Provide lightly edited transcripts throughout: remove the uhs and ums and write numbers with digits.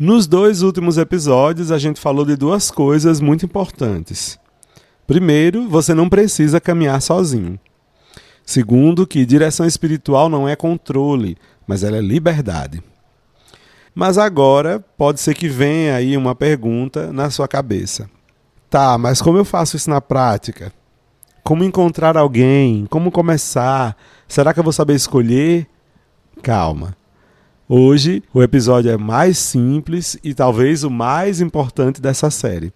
Nos 2 últimos episódios, a gente falou de 2 coisas muito importantes. Primeiro, você não precisa caminhar sozinho. Segundo, que direção espiritual não é controle, mas ela é liberdade. Mas agora, pode ser que venha aí uma pergunta na sua cabeça. Tá, mas como eu faço isso na prática? Como encontrar alguém? Como começar? Será que eu vou saber escolher? Calma. Hoje, o episódio é mais simples e talvez o mais importante dessa série.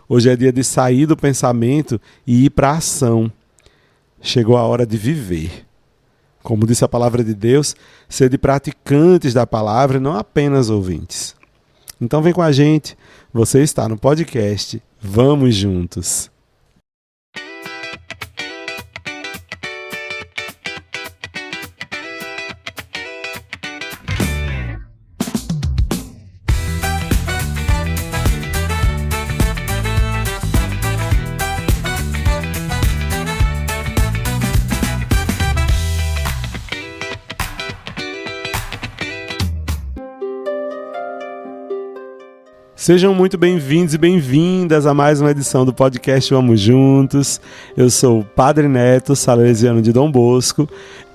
Hoje é dia de sair do pensamento e ir para a ação. Chegou a hora de viver. Como disse a palavra de Deus, ser de praticantes da palavra e não apenas ouvintes. Então vem com a gente, você está no podcast Vamos Juntos. Sejam muito bem-vindos e bem-vindas a mais uma edição do podcast Vamos Juntos. Eu sou o Padre Neto, salesiano de Dom Bosco,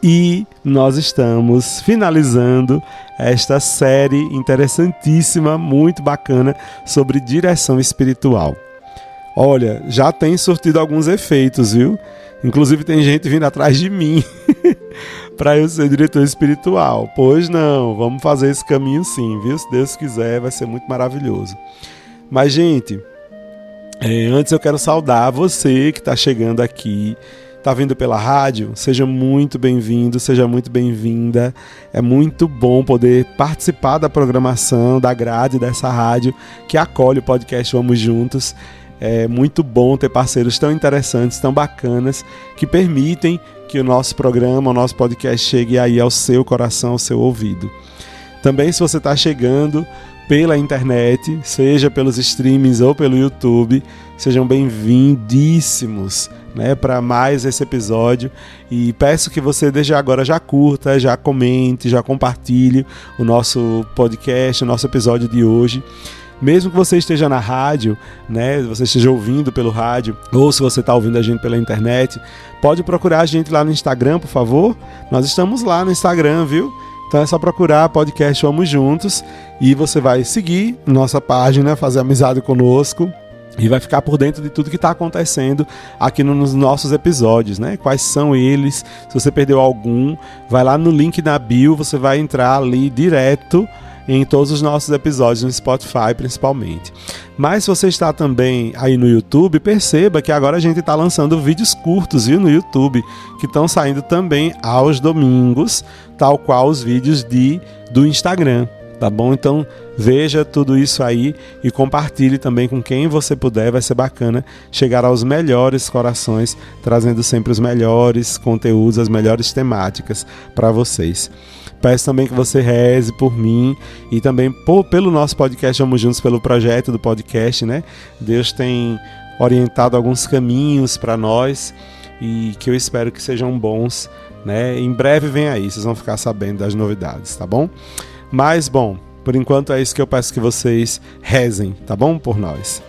e nós estamos finalizando esta série interessantíssima, muito bacana, sobre direção espiritual. Olha, já tem surtido alguns efeitos, viu? Inclusive tem gente vindo atrás de mim para eu ser diretor espiritual. Pois não, vamos fazer esse caminho sim, viu? Se Deus quiser, vai ser muito maravilhoso. Mas, gente, antes eu quero saudar você que está chegando aqui, está vindo pela rádio. Seja muito bem-vindo, seja muito bem-vinda. É muito bom poder participar da programação, da grade dessa rádio que acolhe o podcast Vamos Juntos. É muito bom ter parceiros tão interessantes, tão bacanas, que permitem que o nosso programa, o nosso podcast chegue aí ao seu coração, ao seu ouvido. Também, se você está chegando pela internet, seja pelos streamings ou pelo YouTube, sejam bem-vindíssimos, né, para mais esse episódio. E peço que você desde agora já curta, já comente, já compartilhe o nosso podcast, o nosso episódio de hoje. Mesmo que você esteja na rádio, né, você esteja ouvindo pelo rádio, ou se você está ouvindo a gente pela internet, pode procurar a gente lá no Instagram, por favor. Nós estamos lá no Instagram, viu? Então é só procurar podcast Vamos Juntos e você vai seguir nossa página, fazer amizade conosco e vai ficar por dentro de tudo que está acontecendo aqui nos nossos episódios, né? Quais são eles? Se você perdeu algum, vai lá no link na bio, você vai entrar ali direto em todos os nossos episódios, no Spotify principalmente. Mas se você está também aí no YouTube, perceba que agora a gente está lançando vídeos curtos, viu, no YouTube, que estão saindo também aos domingos, tal qual os vídeos do Instagram, tá bom? Então veja tudo isso aí e compartilhe também com quem você puder, vai ser bacana chegar aos melhores corações, trazendo sempre os melhores conteúdos, as melhores temáticas para vocês. Peço também que você reze por mim e também pelo nosso podcast Vamos Juntos, pelo projeto do podcast, né? Deus tem orientado alguns caminhos para nós e que eu espero que sejam bons, né? Em breve vem aí, vocês vão ficar sabendo das novidades, tá bom? Mas, bom, por enquanto é isso que eu peço que vocês rezem, tá bom? Por nós.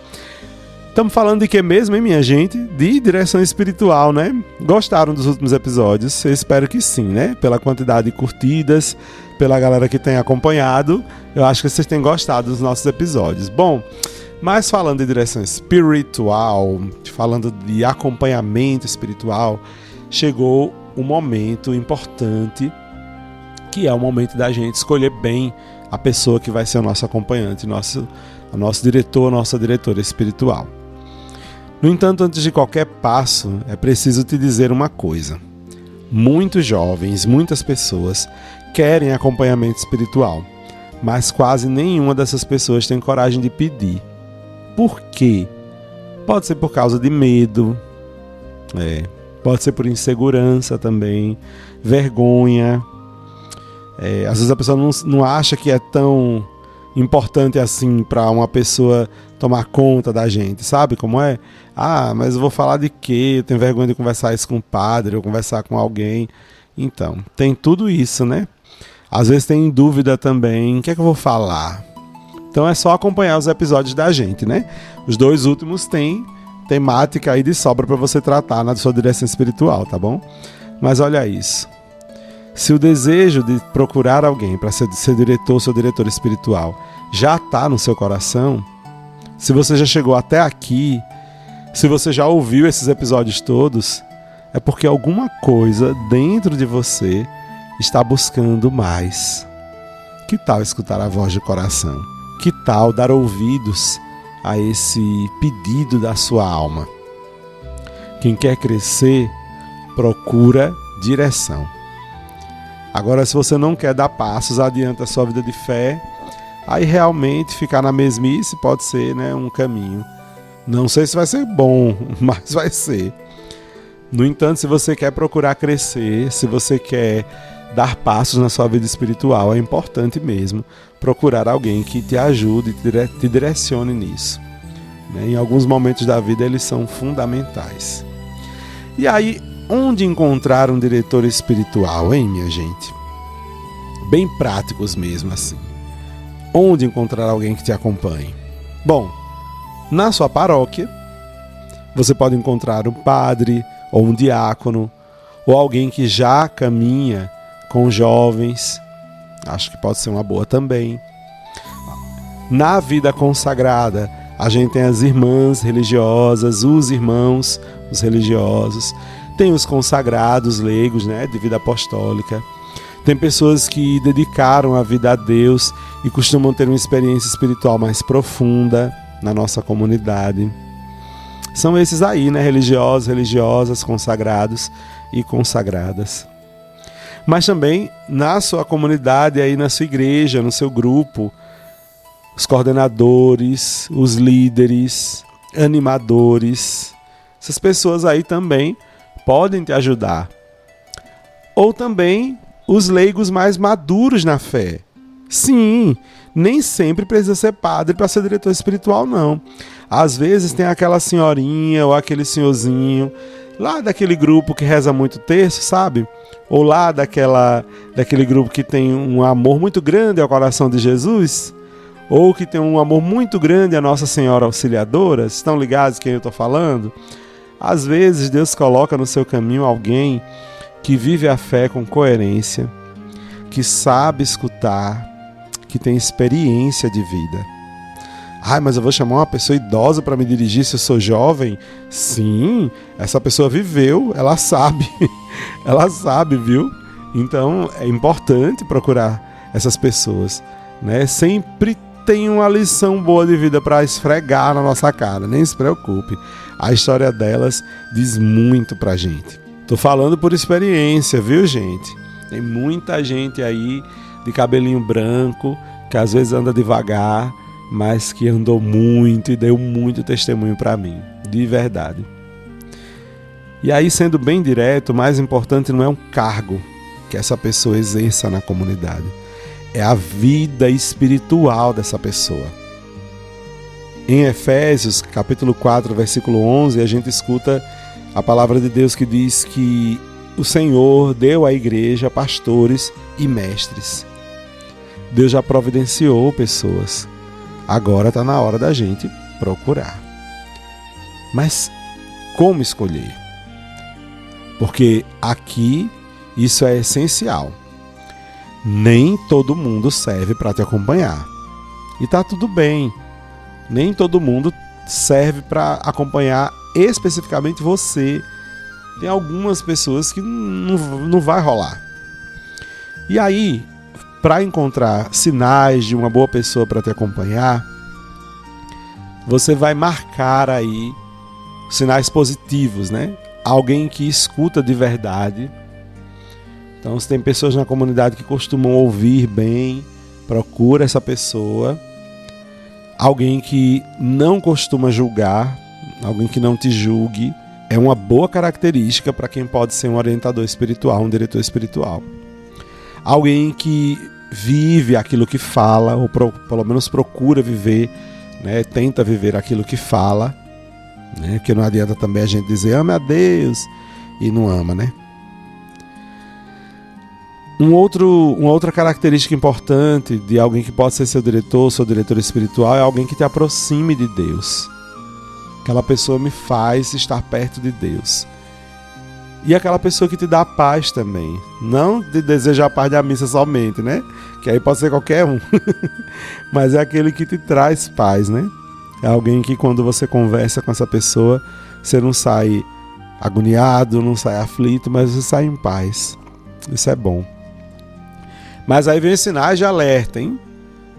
Estamos falando de que mesmo, hein, minha gente? De direção espiritual, né? Gostaram dos últimos episódios? Eu espero que sim, né? Pela quantidade de curtidas, pela galera que tem acompanhado, eu acho que vocês têm gostado dos nossos episódios. Bom, mas falando de direção espiritual, falando de acompanhamento espiritual, chegou um momento importante, que é o momento da gente escolher bem a pessoa que vai ser o nosso acompanhante, o nosso diretor, a nossa diretora espiritual. No entanto, antes de qualquer passo, é preciso te dizer uma coisa. Muitos jovens, muitas pessoas querem acompanhamento espiritual, mas quase nenhuma dessas pessoas tem coragem de pedir. Por quê? Pode ser por causa de medo, pode ser por insegurança também, vergonha. Às vezes a pessoa não acha que é tão importante assim para uma pessoa tomar conta da gente, sabe como é? Ah, mas eu vou falar de quê? Eu tenho vergonha de conversar isso com o padre ou conversar com alguém. Então, tem tudo isso, né? Às vezes tem dúvida também, o que é que eu vou falar? Então é só acompanhar os episódios da gente, né? Os 2 últimos têm temática aí de sobra para você tratar na sua direção espiritual, tá bom? Mas olha isso. Se o desejo de procurar alguém para ser diretor ou seu diretor espiritual já está no seu coração, se você já chegou até aqui, se você já ouviu esses episódios todos, é porque alguma coisa dentro de você está buscando mais. Que tal escutar a voz do coração? Que tal dar ouvidos a esse pedido da sua alma? Quem quer crescer, procura direção. Agora, se você não quer dar passos adiante a sua vida de fé, aí realmente ficar na mesmice pode ser, né, um caminho. Não sei se vai ser bom, mas vai ser. No entanto, se você quer procurar crescer, se você quer dar passos na sua vida espiritual, é importante mesmo procurar alguém que te ajude e te direcione nisso. Em alguns momentos da vida eles são fundamentais. E aí, onde encontrar um diretor espiritual, hein, minha gente? Bem práticos mesmo assim. Onde encontrar alguém que te acompanhe? Bom, na sua paróquia, você pode encontrar um padre ou um diácono, ou alguém que já caminha com jovens. Acho que pode ser uma boa também. Na vida consagrada, a gente tem as irmãs religiosas, os irmãos, os religiosos. Tem os consagrados leigos, né, de vida apostólica. Tem pessoas que dedicaram a vida a Deus e costumam ter uma experiência espiritual mais profunda na nossa comunidade. São esses aí, né, religiosos, religiosas, consagrados e consagradas. Mas também na sua comunidade, aí na sua igreja, no seu grupo, os coordenadores, os líderes, animadores, essas pessoas aí também podem te ajudar. Ou também os leigos mais maduros na fé. Sim, nem sempre precisa ser padre para ser diretor espiritual, não. Às vezes tem aquela senhorinha ou aquele senhorzinho lá daquele grupo que reza muito terço, sabe? Ou lá daquele grupo que tem um amor muito grande ao coração de Jesus, ou que tem um amor muito grande à Nossa Senhora Auxiliadora. Estão ligados quem eu estou falando? Às vezes Deus coloca no seu caminho alguém que vive a fé com coerência, que sabe escutar, que tem experiência de vida. Mas eu vou chamar uma pessoa idosa para me dirigir se eu sou jovem? Sim, essa pessoa viveu, ela sabe. Ela sabe, viu? Então é importante procurar essas pessoas, né? Sempre tem uma lição boa de vida para esfregar na nossa cara, nem se preocupe. A história delas diz muito pra gente. Tô falando por experiência, viu, gente? Tem muita gente aí de cabelinho branco, que às vezes anda devagar, mas que andou muito e deu muito testemunho para mim, de verdade. E aí, sendo bem direto, o mais importante não é um cargo que essa pessoa exerça na comunidade, é a vida espiritual dessa pessoa. Em Efésios, capítulo 4, versículo 11, a gente escuta a palavra de Deus que diz que o Senhor deu à igreja pastores e mestres. Deus já providenciou pessoas. Agora está na hora da gente procurar. Mas como escolher? Porque aqui isso é essencial. Nem todo mundo serve para te acompanhar. E tá tudo bem. Nem todo mundo serve para acompanhar especificamente você. Tem algumas pessoas que não vai rolar. E aí, para encontrar sinais de uma boa pessoa para te acompanhar, você vai marcar aí sinais positivos, né? Alguém que escuta de verdade. Então, se tem pessoas na comunidade que costumam ouvir bem, procura essa pessoa. Alguém que não costuma julgar, alguém que não te julgue, é uma boa característica para quem pode ser um orientador espiritual, um diretor espiritual. Alguém que vive aquilo que fala, ou pelo menos procura viver, né? Tenta viver aquilo que fala, né? Porque não adianta também a gente dizer ame a Deus e não ama, né? Uma outra característica importante de alguém que pode ser seu diretor espiritual, é alguém que te aproxime de Deus. Aquela pessoa me faz estar perto de Deus. E aquela pessoa que te dá paz também. Não de desejar a paz da missa somente, né? Que aí pode ser qualquer um. Mas é aquele que te traz paz, né? É alguém que quando você conversa com essa pessoa, você não sai agoniado, não sai aflito, mas você sai em paz. Isso é bom. Mas aí vem os sinais de alerta, hein?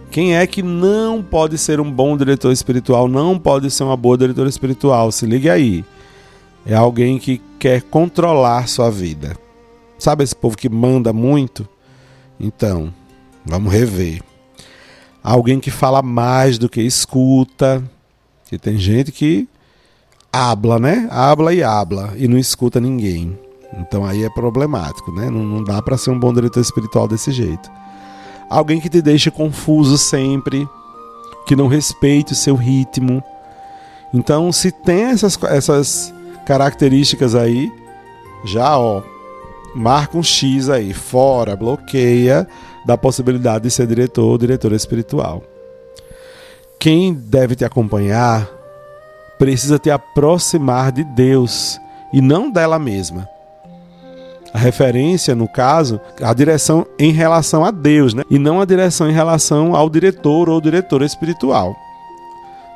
Quem é que não pode ser um bom diretor espiritual, não pode ser uma boa diretora espiritual? Se ligue aí. É alguém que quer controlar sua vida. Sabe esse povo que manda muito? Então, vamos rever. Alguém que fala mais do que escuta. E tem gente que habla, né? Habla e não escuta ninguém. Então aí é problemático, né? Não dá para ser um bom diretor espiritual desse jeito. Alguém que te deixa confuso sempre, que não respeite o seu ritmo. Então, se tem essas características aí, já marca um X aí, fora, bloqueia da possibilidade de ser diretor ou diretora espiritual. Quem deve te acompanhar precisa te aproximar de Deus e não dela mesma. A referência, no caso, a direção em relação a Deus, né? E não a direção em relação ao diretor ou diretora espiritual.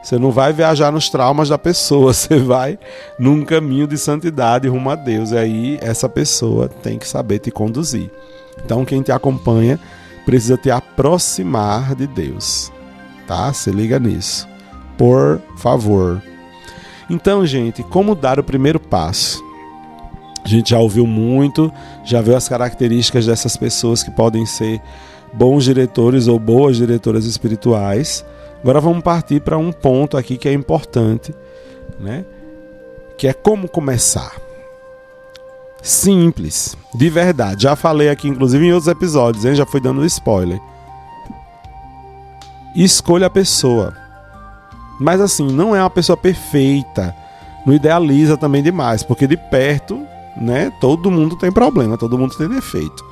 Você não vai viajar nos traumas da pessoa, você vai num caminho de santidade rumo a Deus. E aí essa pessoa tem que saber te conduzir. Então quem te acompanha precisa te aproximar de Deus. Tá? Se liga nisso. Por favor. Então, gente, como dar o primeiro passo? A gente já ouviu muito, já viu as características dessas pessoas que podem ser bons diretores ou boas diretoras espirituais. Agora vamos partir para um ponto aqui que é importante, né? Que é como começar. Simples, de verdade. Já falei aqui, inclusive, em outros episódios, hein? Já fui dando spoiler. Escolha a pessoa. Mas assim, não é uma pessoa perfeita. Não idealiza também demais, porque de perto, né, todo mundo tem problema, todo mundo tem defeito.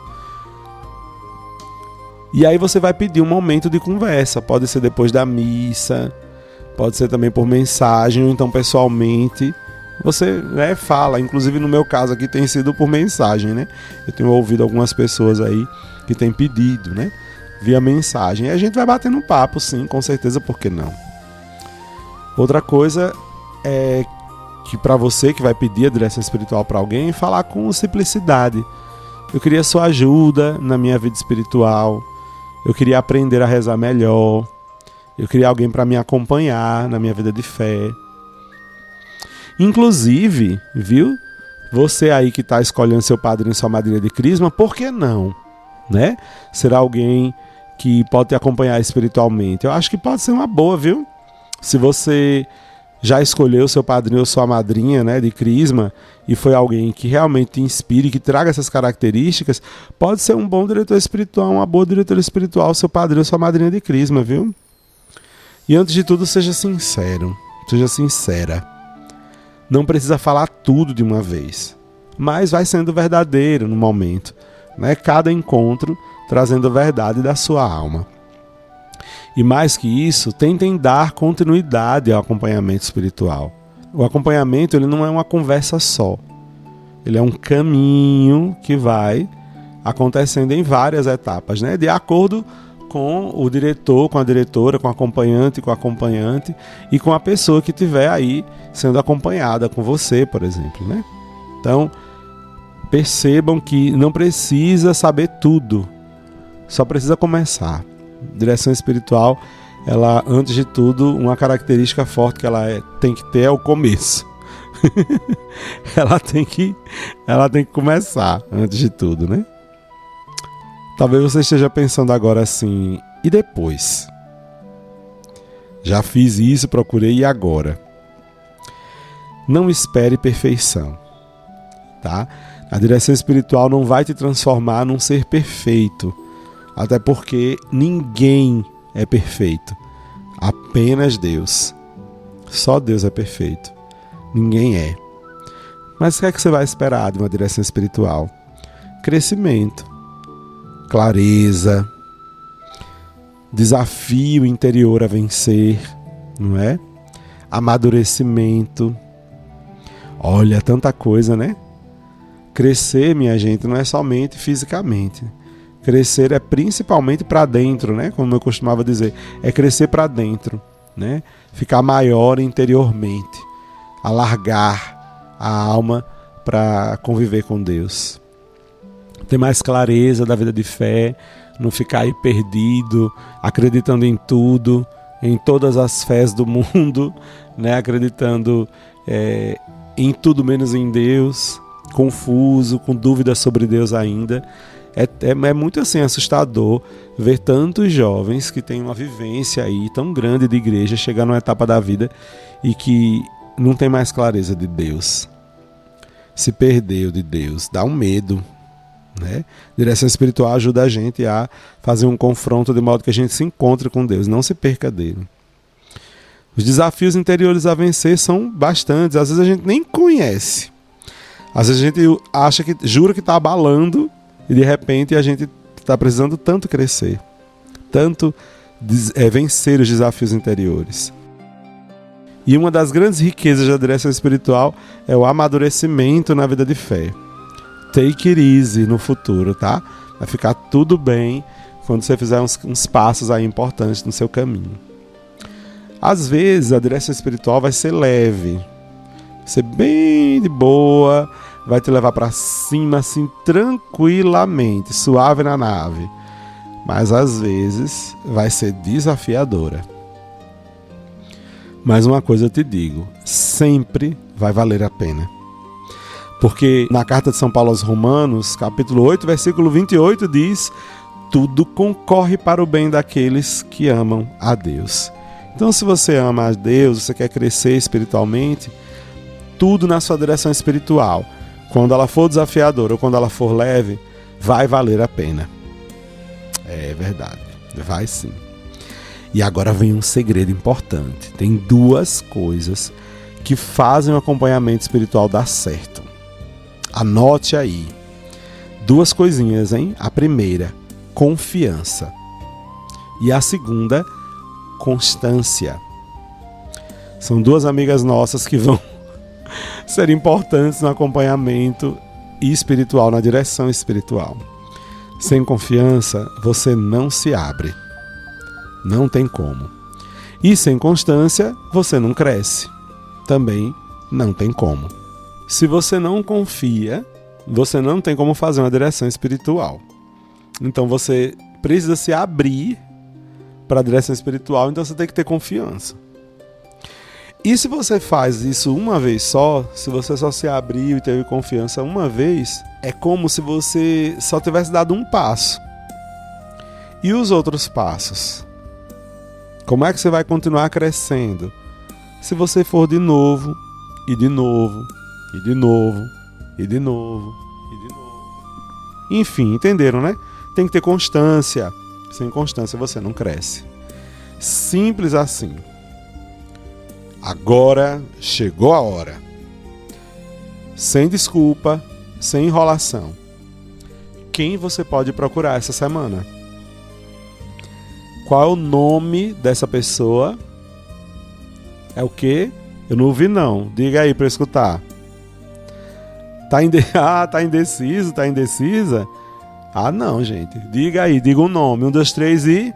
E aí você vai pedir um momento de conversa. Pode ser depois da missa, pode ser também por mensagem, ou então pessoalmente. Você, né, fala, inclusive no meu caso aqui tem sido por mensagem, né? Eu tenho ouvido algumas pessoas aí que têm pedido, né, via mensagem. E a gente vai batendo um papo, sim, com certeza, por que não? Outra coisa é que para você que vai pedir a direção espiritual para alguém, falar com simplicidade. Eu queria sua ajuda na minha vida espiritual. Eu queria aprender a rezar melhor. Eu queria alguém para me acompanhar na minha vida de fé. Inclusive, viu? Você aí que está escolhendo seu padrinho e sua madrinha de crisma, por que não? Né? Será alguém que pode te acompanhar espiritualmente. Eu acho que pode ser uma boa, viu? Se você já escolheu seu padrinho ou sua madrinha, né, de crisma, e foi alguém que realmente te inspire, que traga essas características, pode ser um bom diretor espiritual, uma boa diretora espiritual, seu padrinho ou sua madrinha de crisma, viu? E antes de tudo, seja sincero, seja sincera. Não precisa falar tudo de uma vez, mas vai sendo verdadeiro no momento, né? Cada encontro trazendo a verdade da sua alma. E mais que isso, tentem dar continuidade ao acompanhamento espiritual. O acompanhamento, ele não é uma conversa só. Ele é um caminho que vai acontecendo em várias etapas, né? De acordo com o diretor, com a diretora, com o acompanhante e com a pessoa que estiver aí sendo acompanhada com você, por exemplo, né? Então, percebam que não precisa saber tudo, só precisa começar. Direção espiritual, ela, antes de tudo, uma característica forte que ela tem que ter é o começo. ela tem que começar antes de tudo, né? Talvez você esteja pensando agora assim, e depois? Já fiz isso, procurei, e agora? Não espere perfeição, tá? A direção espiritual não vai te transformar num ser perfeito. Até porque ninguém é perfeito. Apenas Deus. Só Deus é perfeito. Ninguém é. Mas o que é que você vai esperar de uma direção espiritual? Crescimento. clareza, desafio interior a vencer, não é? Amadurecimento. Olha, tanta coisa, né? Crescer, minha gente, não é somente fisicamente. Crescer é principalmente para dentro, né? Como eu costumava dizer, é crescer para dentro, né? Ficar maior interiormente, alargar a alma para conviver com Deus. Ter mais clareza da vida de fé, não ficar aí perdido, acreditando em tudo, em todas as fés do mundo, né? Acreditando em tudo menos em Deus, confuso, com dúvidas sobre Deus ainda. É muito assim assustador ver tantos jovens que têm uma vivência aí tão grande de igreja chegar numa etapa da vida e que não tem mais clareza de Deus. Se perdeu de Deus, dá um medo, né? Direção espiritual ajuda a gente a fazer um confronto de modo que a gente se encontre com Deus, não se perca dele. Os desafios interiores a vencer são bastantes, às vezes a gente nem conhece. Às vezes a gente acha que jura que está abalando e de repente a gente está precisando tanto crescer, tanto vencer os desafios interiores. E uma das grandes riquezas da direção espiritual é o amadurecimento na vida de fé. Take it easy no futuro, tá? Vai ficar tudo bem quando você fizer uns passos aí importantes no seu caminho. Às vezes a direção espiritual vai ser leve, vai ser bem de boa, vai te levar para cima assim tranquilamente, suave na nave. Mas às vezes vai ser desafiadora. Mas uma coisa eu te digo, sempre vai valer a pena. Porque na carta de São Paulo aos Romanos, capítulo 8, versículo 28 diz: tudo concorre para o bem daqueles que amam a Deus. Então se você ama a Deus, você quer crescer espiritualmente, tudo na sua direção espiritual, quando ela for desafiadora ou quando ela for leve, vai valer a pena. É verdade, vai sim. E agora vem um segredo importante. Tem duas coisas que fazem o acompanhamento espiritual dar certo. Anote aí. Duas coisinhas, hein? A primeira, confiança. E a segunda, constância. São duas amigas nossas que vão ser importantes no acompanhamento espiritual, na direção espiritual. Sem confiança, você não se abre. Não tem como. E sem constância, você não cresce. Também não tem como. Se você não confia, você não tem como fazer uma direção espiritual. Então você precisa se abrir para a direção espiritual, então você tem que ter confiança. E se você faz isso uma vez só, se você só se abriu e teve confiança uma vez, é como se você só tivesse dado um passo. E os outros passos? Como é que você vai continuar crescendo? Se você for de novo, e de novo, e de novo, e de novo, e de novo. Enfim, entenderam, né? Tem que ter constância. Sem constância você não cresce. Simples assim. Agora chegou a hora. Sem desculpa, sem enrolação. Quem você pode procurar essa semana? Qual é o nome dessa pessoa? É o quê? Eu não ouvi não. Diga aí para eu escutar. Tá indeciso? Tá indecisa? Ah não, gente. Diga aí, diga um nome. 1, 2, 3 e...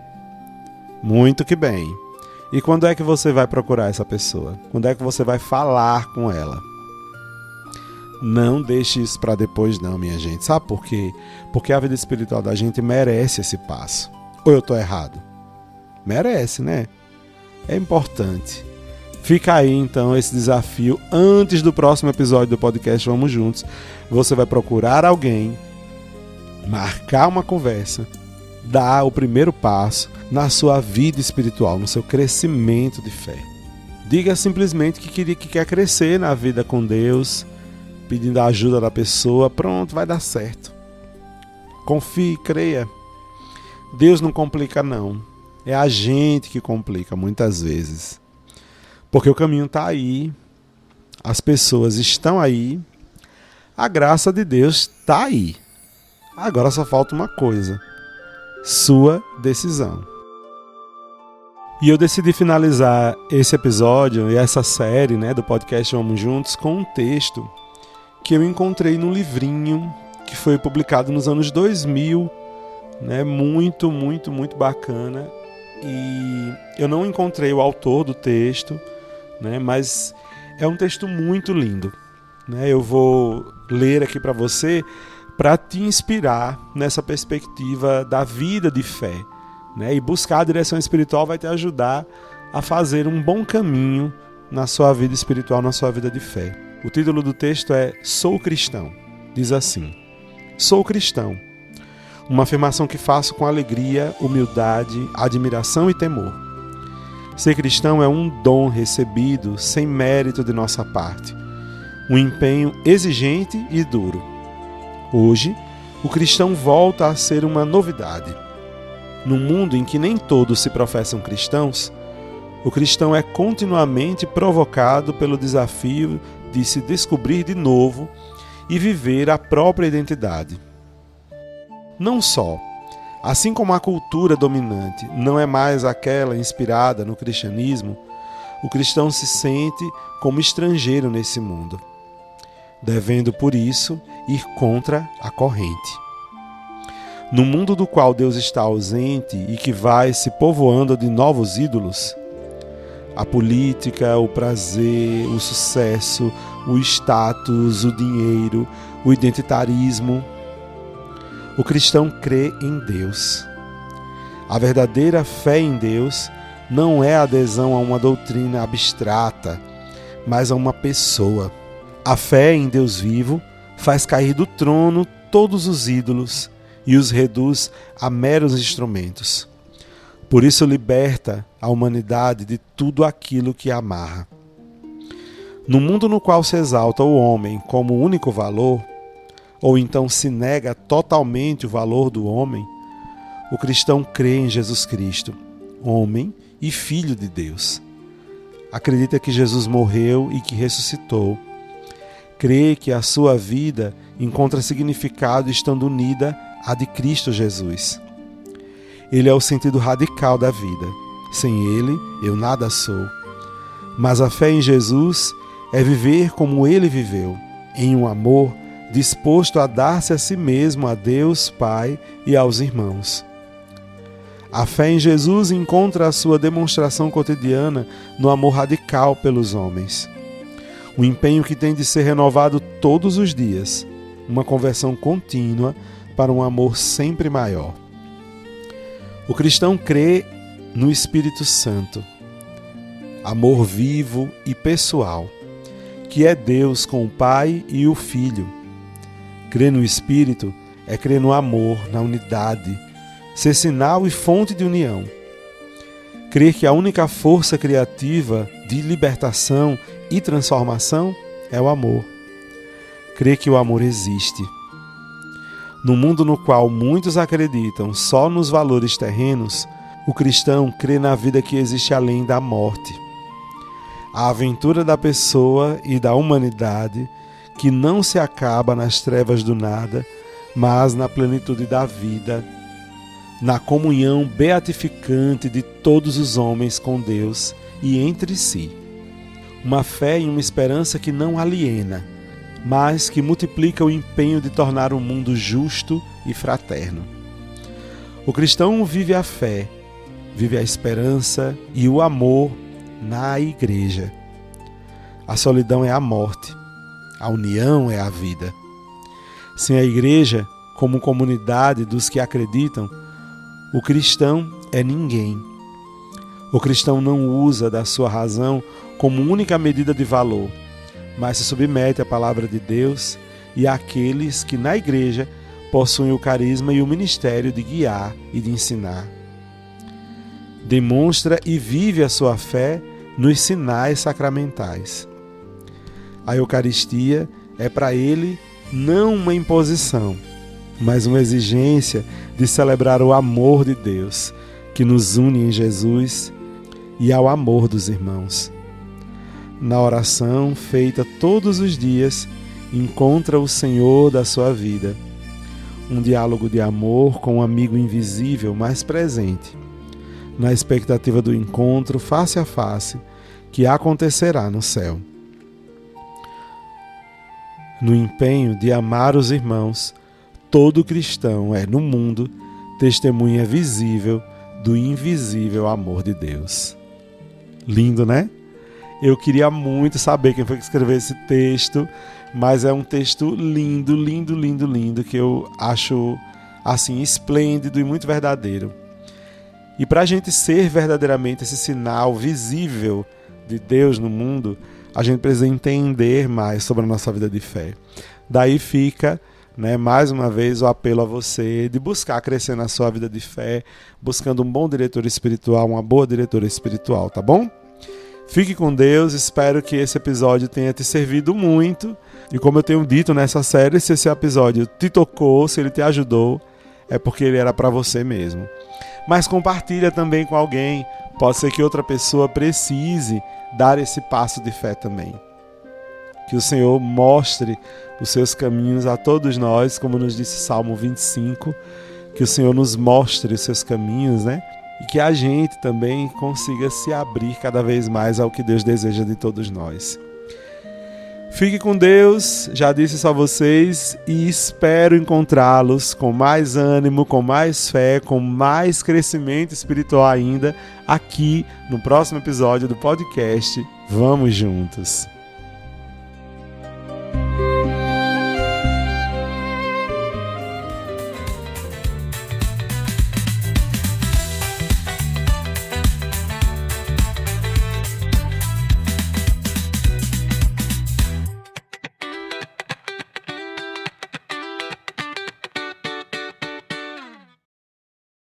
Muito que bem. E quando é que você vai procurar essa pessoa? Quando é que você vai falar com ela? Não deixe isso para depois não, minha gente. Sabe por quê? Porque a vida espiritual da gente merece esse passo. Ou eu tô errado? Merece, né? É importante. Fica aí então esse desafio. Antes do próximo episódio do podcast Vamos Juntos, você vai procurar alguém, marcar uma conversa, dar o primeiro passo na sua vida espiritual, no seu crescimento de fé. Diga simplesmente que quer crescer na vida com Deus, pedindo a ajuda da pessoa. Pronto, vai dar certo. Confie, creia. Deus não complica não. É a gente que complica muitas vezes. Porque o caminho está aí, as pessoas estão aí, a graça de Deus está aí. Agora só falta uma coisa: sua decisão. E eu decidi finalizar esse episódio e essa série, do podcast Vamos Juntos com um texto que eu encontrei num livrinho que foi publicado nos anos 2000, muito, muito, muito bacana. E eu não encontrei o autor do texto, mas é um texto muito lindo. Eu vou ler aqui para você para te inspirar nessa perspectiva da vida de fé. E buscar a direção espiritual vai te ajudar a fazer um bom caminho na sua vida espiritual, na sua vida de fé. O título do texto é Sou Cristão. Diz assim: Sou cristão. Uma afirmação que faço com alegria, humildade, admiração e temor. Ser cristão é um dom recebido sem mérito de nossa parte. Um empenho exigente e duro. Hoje, o cristão volta a ser uma novidade. Num mundo em que nem todos se professam cristãos, o cristão é continuamente provocado pelo desafio de se descobrir de novo e viver a própria identidade. Não só, assim como a cultura dominante não é mais aquela inspirada no cristianismo, o cristão se sente como estrangeiro nesse mundo, devendo, por isso, ir contra a corrente. No mundo do qual Deus está ausente e que vai se povoando de novos ídolos, a política, o prazer, o sucesso, o status, o dinheiro, o identitarismo, o cristão crê em Deus. A verdadeira fé em Deus não é a adesão a uma doutrina abstrata, mas a uma pessoa. A fé em Deus vivo faz cair do trono todos os ídolos e os reduz a meros instrumentos. Por isso liberta a humanidade de tudo aquilo que a amarra. No mundo no qual se exalta o homem como único valor, ou então se nega totalmente o valor do homem, o cristão crê em Jesus Cristo, homem e Filho de Deus. Acredita que Jesus morreu e que ressuscitou. Crê que a sua vida encontra significado estando unida à de Cristo Jesus. Ele é o sentido radical da vida. Sem Ele, eu nada sou. Mas a fé em Jesus é viver como Ele viveu, em um amor disposto a dar-se a si mesmo a Deus Pai e aos irmãos. A fé em Jesus encontra a sua demonstração cotidiana no amor radical pelos homens. Um empenho que tem de ser renovado todos os dias, uma conversão contínua para um amor sempre maior. O cristão crê no Espírito Santo, amor vivo e pessoal, que é Deus com o Pai e o Filho. Crer no Espírito é crer no amor, na unidade, ser sinal e fonte de união. Crer que a única força criativa de libertação e transformação é o amor. Crer que o amor existe. No mundo no qual muitos acreditam só nos valores terrenos, o cristão crê na vida que existe além da morte. A aventura da pessoa e da humanidade que não se acaba nas trevas do nada, mas na plenitude da vida, na comunhão beatificante de todos os homens com Deus e entre si. Uma fé e uma esperança que não aliena, mas que multiplica o empenho de tornar o mundo justo e fraterno. O cristão vive a fé, vive a esperança e o amor na igreja. A solidão é a morte, a união é a vida. Sem a igreja, como comunidade dos que acreditam, o cristão é ninguém. O cristão não usa da sua razão como única medida de valor, mas se submete à palavra de Deus e àqueles que na igreja possuem o carisma e o ministério de guiar e de ensinar. Demonstra e vive a sua fé nos sinais sacramentais. A Eucaristia é para ele não uma imposição, mas uma exigência de celebrar o amor de Deus, que nos une em Jesus, e ao amor dos irmãos. Na oração feita todos os dias, encontra o Senhor da sua vida, um diálogo de amor com um amigo invisível, mas presente, na expectativa do encontro face a face que acontecerá no céu. No empenho de amar os irmãos, todo cristão é, no mundo, testemunha visível do invisível amor de Deus. Lindo, né? Eu queria muito saber quem foi que escreveu esse texto, mas é um texto lindo, lindo, lindo, lindo, que eu acho assim esplêndido e muito verdadeiro. E para a gente ser verdadeiramente esse sinal visível de Deus no mundo, a gente precisa entender mais sobre a nossa vida de fé. Daí fica, mais uma vez, o apelo a você de buscar crescer na sua vida de fé, buscando um bom diretor espiritual, uma boa diretora espiritual, tá bom? Fique com Deus, espero que esse episódio tenha te servido muito. E como eu tenho dito nessa série, se esse episódio te tocou, se ele te ajudou, é porque ele era para você mesmo. Mas compartilha também com alguém, pode ser que outra pessoa precise dar esse passo de fé também. Que o Senhor mostre os seus caminhos a todos nós, como nos disse Salmo 25, que o Senhor nos mostre os seus caminhos, E que a gente também consiga se abrir cada vez mais ao que Deus deseja de todos nós. Fique com Deus, já disse isso a vocês, e espero encontrá-los com mais ânimo, com mais fé, com mais crescimento espiritual ainda, aqui no próximo episódio do podcast Vamos Juntos.